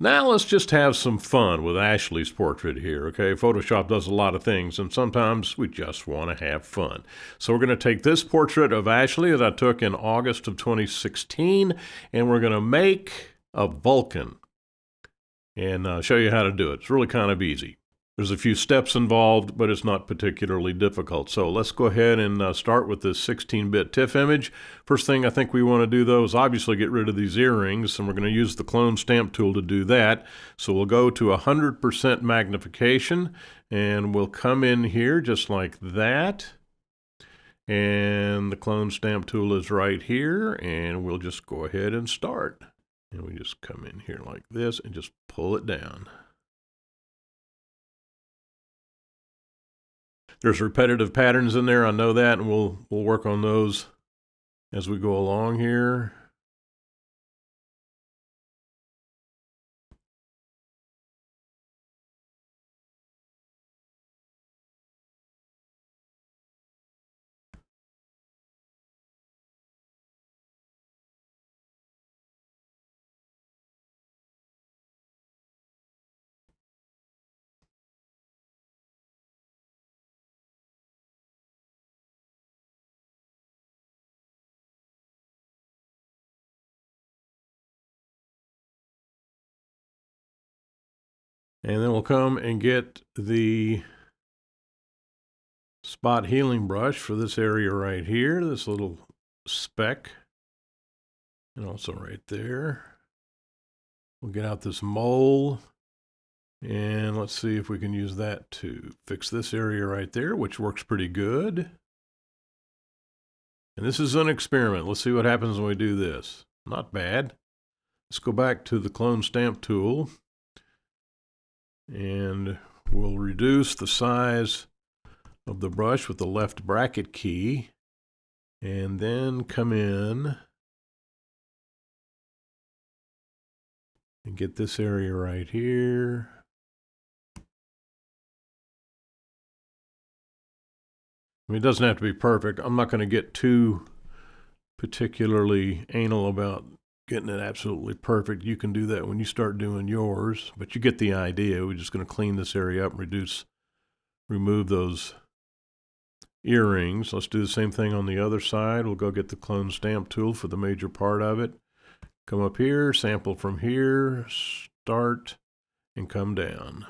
Now let's just have some fun with Ashley's portrait here, okay? Photoshop does a lot of things, and sometimes we just want to have fun. So we're going to take this portrait of Ashley that I took in August of 2016, and we're going to make a Vulcan and show you how to do it. It's really kind of easy. There's a few steps involved, but it's not particularly difficult. So let's go ahead and start with this 16-bit TIFF image. First thing I think we want to do, though, is obviously get rid of these earrings, and we're going to use the clone stamp tool to do that. So we'll go to 100% magnification, and we'll come in here just like that. And the clone stamp tool is right here, and we'll just go ahead and start. And we just come in here like this and just pull it down. There's repetitive patterns in there, I know that, and we'll work on those as we go along here. And then we'll come and get the spot healing brush for this area right here, this little speck, and also right there. We'll get out this mole, and let's see if we can use that to fix this area right there, which works pretty good. And this is an experiment. Let's see what happens when we do this. Not bad. Let's go back to the clone stamp tool, and we'll reduce the size of the brush with the left bracket key, and then come in and get this area right here. I mean, it doesn't have to be perfect. I'm not going to get too particularly anal about getting it absolutely perfect. You can do that when you start doing yours, but you get the idea. We're just going to clean this area up and remove those earrings. Let's do the same thing on the other side. We'll go get the clone stamp tool for the major part of it. Come up here, sample from here, start, and come down.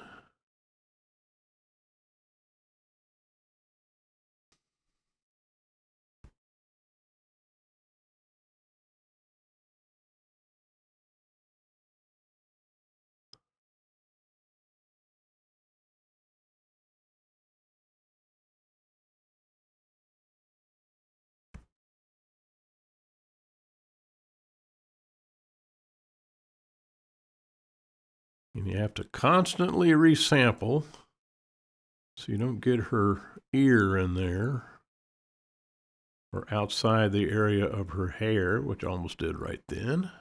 And you have to constantly resample so you don't get her ear in there or outside the area of her hair, which I almost did right then.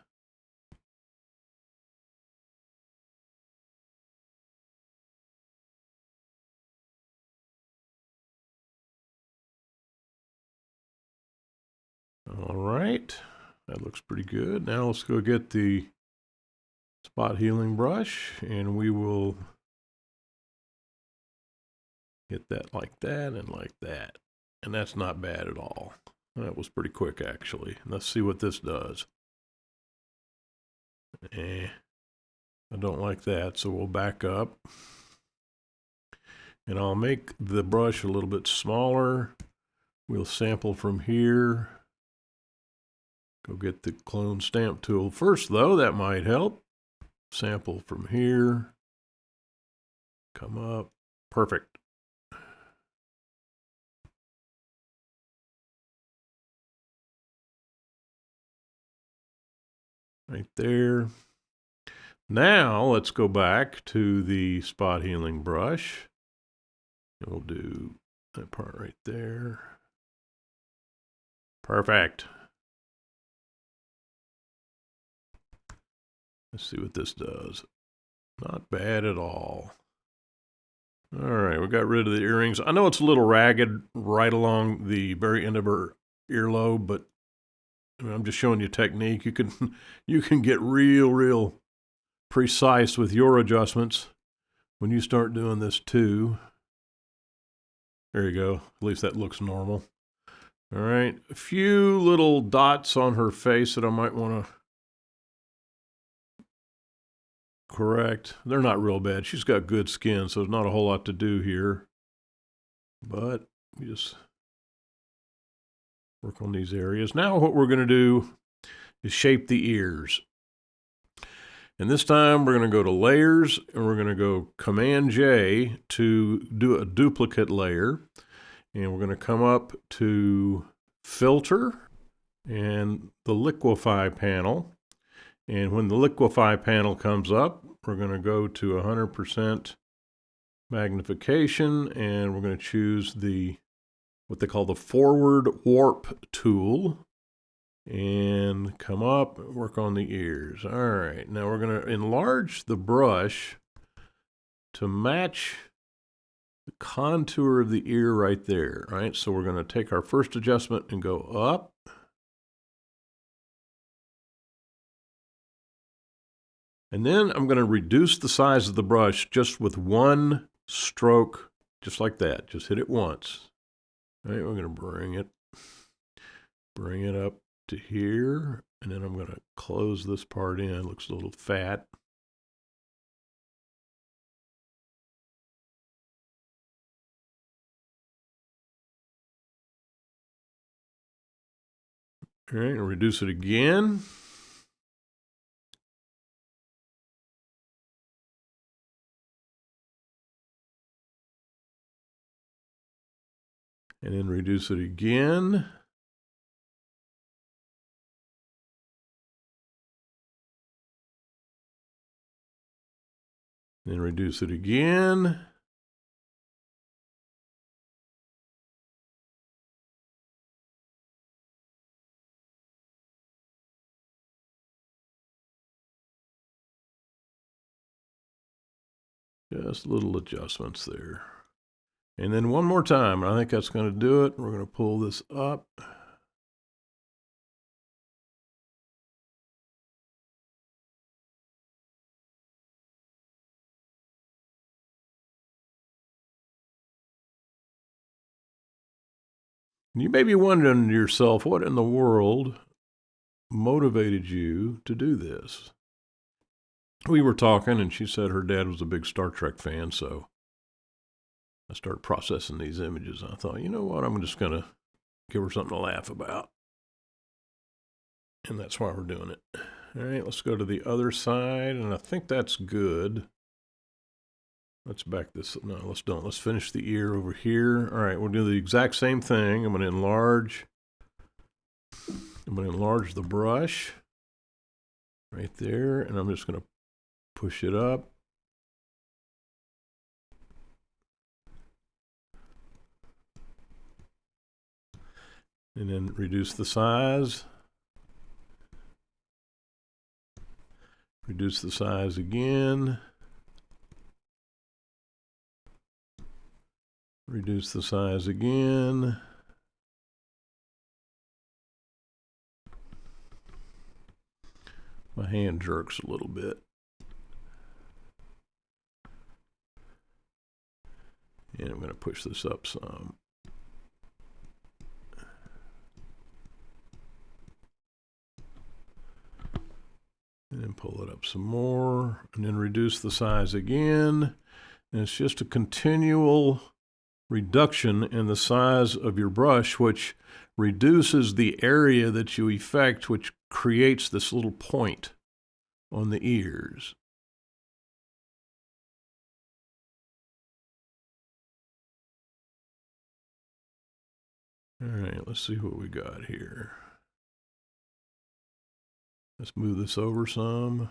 All right, that looks pretty good. Now let's go get the spot healing brush, and we will get that like that and like that. And that's not bad at all. That was pretty quick, actually. Let's see what this does. I don't like that, so we'll back up. And I'll make the brush a little bit smaller. We'll sample from here. Go get the clone stamp tool first, though. That might help. Sample from here. Come up. Perfect. Right there. Now let's go back to the spot healing brush. We'll do that part right there. Perfect. Let's see what this does. Not bad at all. All right, we got rid of the earrings. I know it's a little ragged right along the very end of her earlobe, but I mean, I'm just showing you technique. You can get real precise with your adjustments when you start doing this too. There you go. At least that looks normal. All right. A few little dots on her face that I might want to correct. They're not real bad. She's got good skin, so there's not a whole lot to do here. But we just work on these areas. Now what we're going to do is shape the ears. And this time we're going to go to Layers, and we're going to go Command-J to do a duplicate layer. And we're going to come up to Filter and the Liquify panel. And when the Liquify panel comes up, we're going to go to 100% magnification, and we're going to choose what they call the Forward Warp tool, and come up, work on the ears. All right, now we're going to enlarge the brush to match the contour of the ear right there, right? So we're going to take our first adjustment and go up. And then I'm going to reduce the size of the brush just with one stroke, just like that. Just hit it once. All right, we're going to bring it up to here, and then I'm going to close this part in. It looks a little fat. All right, and reduce it again. And then reduce it again. Then reduce it again. Just little adjustments there. And then one more time. I think that's going to do it. We're going to pull this up. You may be wondering to yourself, what in the world motivated you to do this? We were talking, and she said her dad was a big Star Trek fan, so I started processing these images. I thought, you know what, I'm just going to give her something to laugh about. And that's why we're doing it. All right, let's go to the other side, and I think that's good. Let's back this. No, let's don't. Let's finish the ear over here. All right, we'll do the exact same thing. I'm going to enlarge the brush right there, and I'm just going to push it up. And then reduce the size. Reduce the size again. Reduce the size again. My hand jerks a little bit. And I'm going to push this up some. And then pull it up some more. And then reduce the size again. And it's just a continual reduction in the size of your brush, which reduces the area that you effect, which creates this little point on the ears. All right, let's see what we got here. Let's move this over some.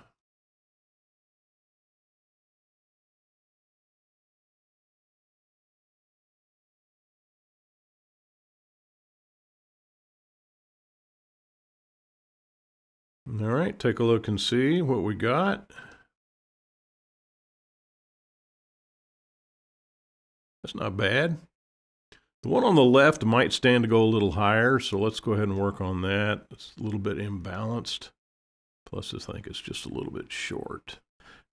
All right, take a look and see what we got. That's not bad. The one on the left might stand to go a little higher, so let's go ahead and work on that. It's a little bit imbalanced. Plus, I think it's just a little bit short.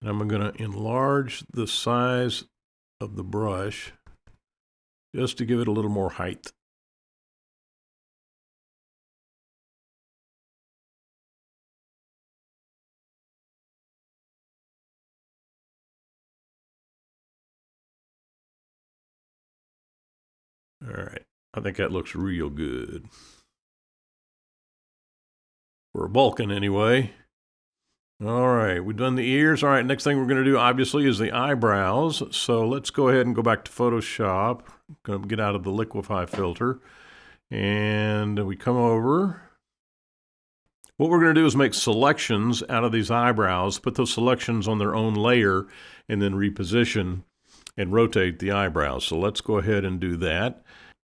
And I'm going to enlarge the size of the brush just to give it a little more height. All right, I think that looks real good. For a Vulcan, anyway. All right, we've done the ears. All right, next thing we're going to do, obviously, is the eyebrows. So let's go ahead and go back to Photoshop. I'm going to get out of the liquify filter. And we come over. What we're going to do is make selections out of these eyebrows, put those selections on their own layer, and then reposition and rotate the eyebrows. So let's go ahead and do that.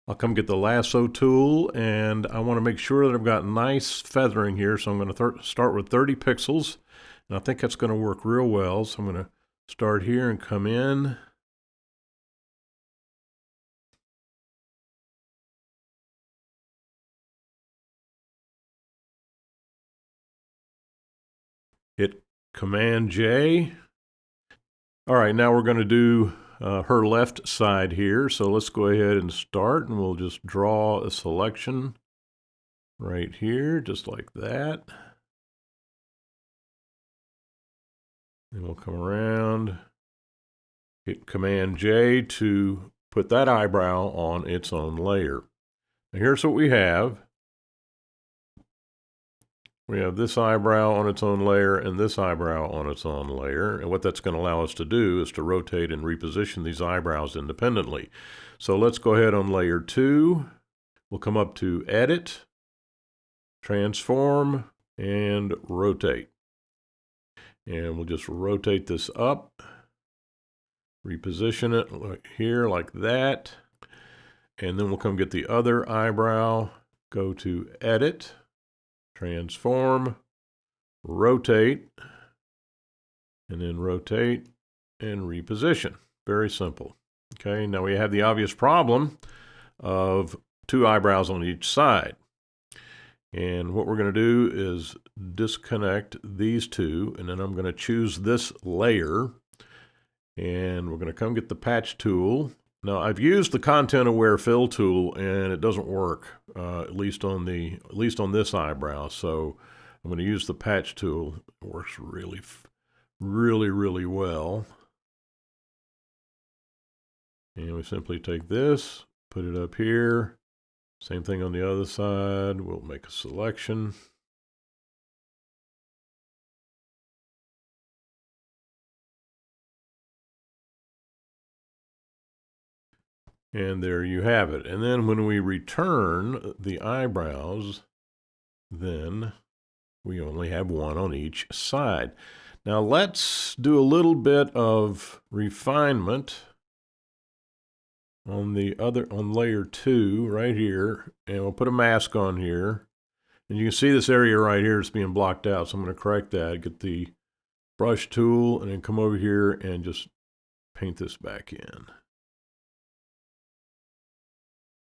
I'll come get the lasso tool, and I want to make sure that I've got nice feathering here. So I'm going to start with 30 pixels, and I think that's going to work real well. So I'm going to start here and come in. Hit Command J. All right, now we're going to do her left side here. So let's go ahead and start, and we'll just draw a selection right here, just like that. And we'll come around, hit Command J to put that eyebrow on its own layer. Now here's what we have. We have this eyebrow on its own layer and this eyebrow on its own layer. And what that's going to allow us to do is to rotate and reposition these eyebrows independently. So let's go ahead on layer 2. We'll come up to Edit, Transform, and Rotate. And we'll just rotate this up, reposition it here like that. And then we'll come get the other eyebrow, go to Edit, Transform, Rotate, and then rotate and reposition. Very simple. Okay, now we have the obvious problem of 2 eyebrows on each side. And what we're going to do is disconnect these 2, and then I'm going to choose this layer, and we're going to come get the patch tool. Now I've used the content aware fill tool, and it doesn't work, at least on this eyebrow. So I'm going to use the patch tool. It works really well. And we simply take this, put it up here. Same thing on the other side. We'll make a selection. And there you have it. And then when we return the eyebrows, then we only have 1 on each side. Now let's do a little bit of refinement on layer 2 right here, and we'll put a mask on here. And you can see this area right here is being blocked out, so I'm going to correct that. Get the brush tool and then come over here and just paint this back in.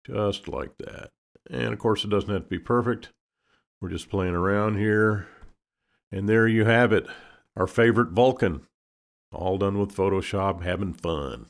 Just like that. And of course it doesn't have to be perfect. We're just playing around here. And there you have it. Our favorite Vulcan. All done with Photoshop, having fun.